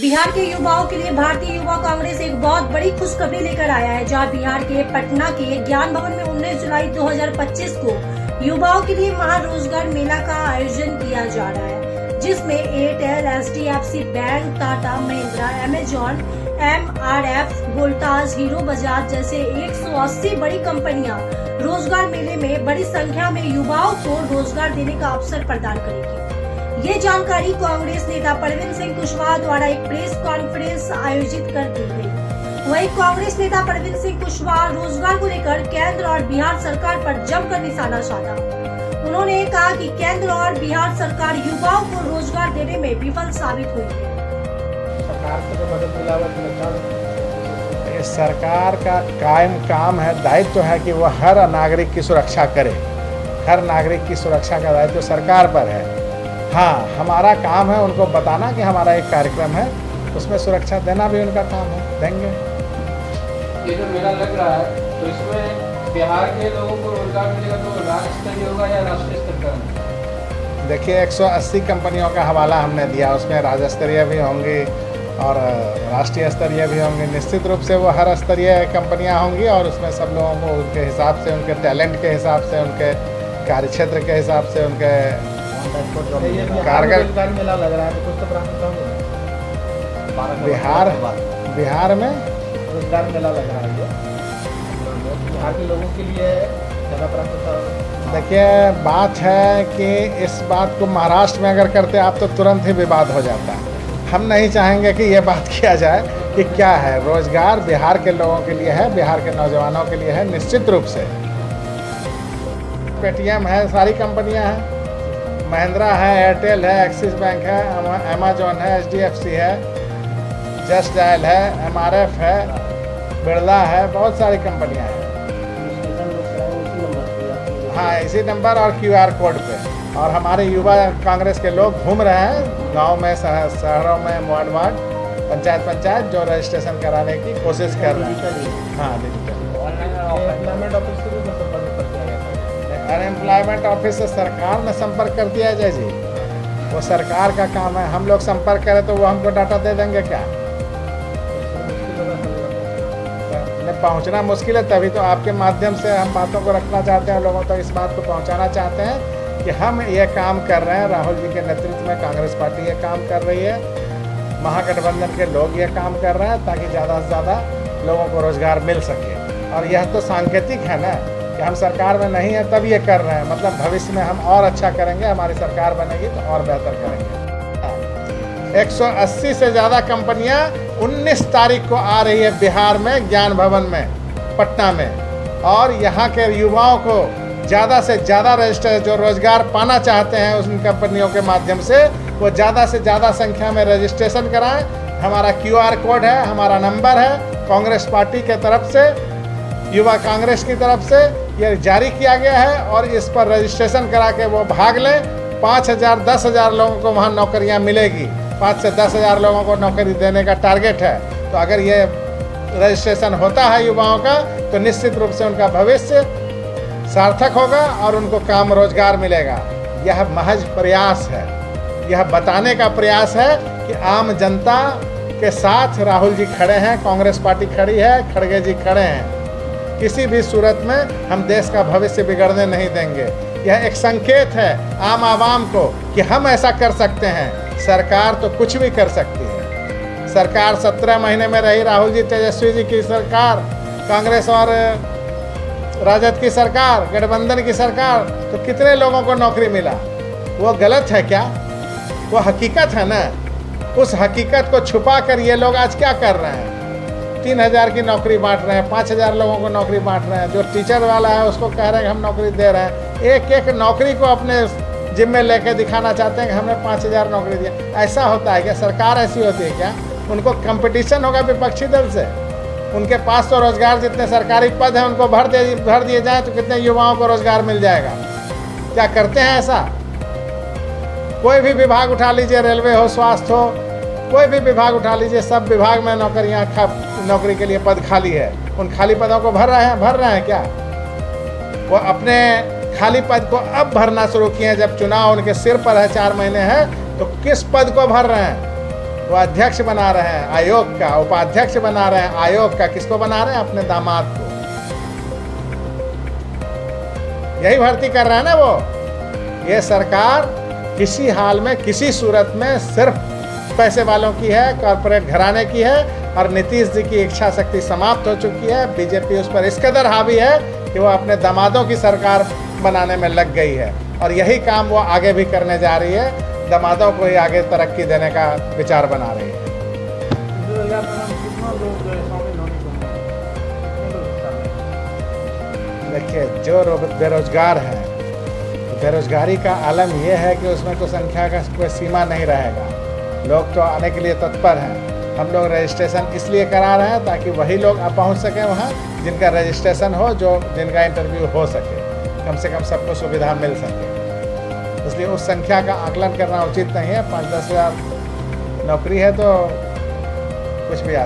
बिहार के युवाओं के लिए भारतीय युवा कांग्रेस एक बहुत बड़ी खुशखबरी लेकर आया है, जहां बिहार के पटना के ज्ञान भवन में 19 जुलाई 2025 को युवाओं के लिए महारोजगार मेला का आयोजन किया जा रहा है, जिसमें Airtel, HDFC bank, Tata, Mahindra, Amazon, MRF, Voltas, hero, Bajaj जैसे 180 बड़ी कंपनियां रोजगार मेले में बड़ी संख्या में युवाओं को रोजगार देने का अवसर प्रदान करेगी। ये जानकारी कांग्रेस नेता परवीन सिंह कुशवाहा द्वारा एक प्रेस कॉन्फ्रेंस आयोजित कर दी गई। वहीं कांग्रेस नेता परवीन सिंह कुशवाहा रोजगार को लेकर केंद्र और बिहार सरकार पर जमकर निशाना साधा। उन्होंने कहा कि केंद्र और बिहार सरकार युवाओं को रोजगार देने में विफल साबित हुई है। सरकार से जो मदद मिला ये सरकार का कायम काम है, दायित्व है कि वह हर नागरिक की सुरक्षा करे। हर नागरिक की सुरक्षा का दायित्व सरकार पर है। हाँ, हमारा काम है उनको बताना कि हमारा एक कार्यक्रम है, उसमें सुरक्षा देना भी उनका काम है, देंगे। ये जो मेला लग रहा है तो इसमें बिहार के लोगों को रोजगार मिलेगा तो राज्य स्तरीय होगा या राष्ट्रीय स्तर का? देखिए, 180 कंपनियों का हवाला हमने दिया, उसमें राज्य स्तरीय भी होंगी और राष्ट्रीय स्तरीय भी होंगी। निश्चित रूप से वो हर स्तरीय कंपनियां होंगी और उसमें सब लोगों को उनके हिसाब से, उनके टैलेंट के हिसाब से, उनके कार्यक्षेत्र के हिसाब से, उनके कारगर मेला लग रहा है तो कुछ तो प्राप्त होंगे। बिहार में रोजगार मेला लग रहा है, बिहार के लोगों के लिए ज़्यादा प्राप्त। देखिए, बात है कि इस बात को महाराष्ट्र में अगर करते आप तो तुरंत ही विवाद हो जाता है। हम नहीं चाहेंगे कि ये बात किया जाए कि क्या है रोजगार बिहार के लोगों के लिए है, बिहार के नौजवानों के लिए है। निश्चित रूप से पेटीएम है, सारी कंपनियां हैं, महिंद्रा है, एयरटेल है, एक्सिस बैंक है, अमेजॉन है, एचडीएफसी है, जस्ट डायल है, एमआरएफ है, बिरला है, बहुत सारी कंपनियां हैं। हाँ, इसी नंबर और क्यूआर कोड पे। और हमारे युवा कांग्रेस के लोग घूम रहे हैं गांव में, शहरों में, वार्ड पंचायत जो रजिस्ट्रेशन कराने की कोशिश कर रहे हैं। हाँ, डिजिटल अनएम्प्लॉयमेंट ऑफिस से सरकार ने संपर्क कर दिया है जय जी, वो सरकार का काम है। हम लोग संपर्क करें तो वो हमको डाटा दे देंगे क्या? पहुंचना मुश्किल है, तभी तो आपके माध्यम से हम बातों को रखना चाहते हैं, लोगों तक इस बात को पहुंचाना चाहते हैं कि हम ये काम कर रहे हैं। राहुल जी के नेतृत्व में कांग्रेस पार्टी ये काम कर रही है, महागठबंधन के लोग ये काम कर रहे हैं ताकि ज़्यादा से ज़्यादा लोगों को रोजगार मिल सके। और यह तो सांकेतिक है ना कि हम सरकार में नहीं है तब ये कर रहे हैं, मतलब भविष्य में हम और अच्छा करेंगे, हमारी सरकार बनेगी तो और बेहतर करेंगे। 180 से ज़्यादा कंपनियां 19 तारीख को आ रही है बिहार में, ज्ञान भवन में, पटना में। और यहाँ के युवाओं को ज़्यादा से ज़्यादा रजिस्टर जो रोजगार पाना चाहते हैं उन कंपनियों के माध्यम से वो ज़्यादा से ज़्यादा संख्या में रजिस्ट्रेशन कराएं। हमारा क्यूआर कोड है, हमारा नंबर है, कांग्रेस पार्टी के तरफ से, युवा कांग्रेस की तरफ से ये जारी किया गया है। और इस पर रजिस्ट्रेशन करा के वो भाग लें। 5,000 10,000 लोगों को वहाँ नौकरियाँ मिलेगी। 5 से 10,000 लोगों को नौकरी देने का टारगेट है। तो अगर ये रजिस्ट्रेशन होता है युवाओं का तो निश्चित रूप से उनका भविष्य सार्थक होगा और उनको काम रोजगार मिलेगा। यह महज प्रयास है, यह बताने का प्रयास है कि आम जनता के साथ राहुल जी खड़े हैं, कांग्रेस पार्टी खड़ी है, खड़गे जी खड़े हैं। किसी भी सूरत में हम देश का भविष्य बिगड़ने नहीं देंगे। यह एक संकेत है आम आवाम को कि हम ऐसा कर सकते हैं। सरकार तो कुछ भी कर सकती है। सरकार 17 महीने में रही, राहुल जी, तेजस्वी जी की सरकार, कांग्रेस और राजद की सरकार, गठबंधन की सरकार, तो कितने लोगों को नौकरी मिला? वो गलत है क्या? वो हकीकत है ना। उस हकीकत को छुपा कर ये लोग आज क्या कर रहे हैं? 3,000 की नौकरी बांट रहे हैं, 5,000 लोगों को नौकरी बांट रहे हैं। जो टीचर वाला है उसको कह रहे हैं हम नौकरी दे रहे हैं। एक एक नौकरी को अपने जिम्मे लेके दिखाना चाहते हैं कि हमने 5,000 नौकरी दिया। ऐसा होता है क्या? सरकार ऐसी होती है क्या? उनको कंपटीशन होगा विपक्षी दल से। उनके पास तो रोजगार जितने सरकारी पद हैं उनको भर दिए जाए तो कितने युवाओं को रोजगार मिल जाएगा? क्या करते हैं ऐसा? कोई भी विभाग उठा लीजिए, रेलवे हो, स्वास्थ्य हो, कोई भी विभाग उठा लीजिए, सब विभाग में नौकरी के लिए पद खाली है। उन खाली पदों को भर रहे हैं क्या? वो अपने खाली पद को अब भरना शुरू किए हैं। जब चुनाव उनके सिर पर है, 4 महीने हैं, तो किस पद को भर रहे हैं? वो अध्यक्ष बना रहे हैं आयोग का, उपाध्यक्ष बना रहे हैं आयोग का। किसको बना रहे हैं? अपने दामाद को। यही भर्ती कर रहा है ना वो। ये सरकार किसी हाल में, किसी सूरत में सिर्फ पैसे वालों की है, कॉरपोरेट घराने की है, और नीतीश जी की इच्छा शक्ति समाप्त हो चुकी है। बीजेपी उस पर इस कदर हावी है कि वो अपने दामादों की सरकार बनाने में लग गई है, और यही काम वो आगे भी करने जा रही है। दामादों को ही आगे तरक्की देने का विचार बना रही है। देखिए, जो बेरोजगार है, बेरोजगारी का आलम यह है कि उसमें तो संख्या का कोई सीमा नहीं रहेगा। लोग तो आने के लिए तत्पर हैं। हम लोग रजिस्ट्रेशन इसलिए करा रहे हैं ताकि वही लोग पहुंच सकें वहाँ जिनका रजिस्ट्रेशन हो, जिनका इंटरव्यू हो सके, कम से कम सबको सुविधा मिल सके। इसलिए उस संख्या का आकलन करना उचित नहीं है। 5-10 हज़ार नौकरी है तो कुछ भी आ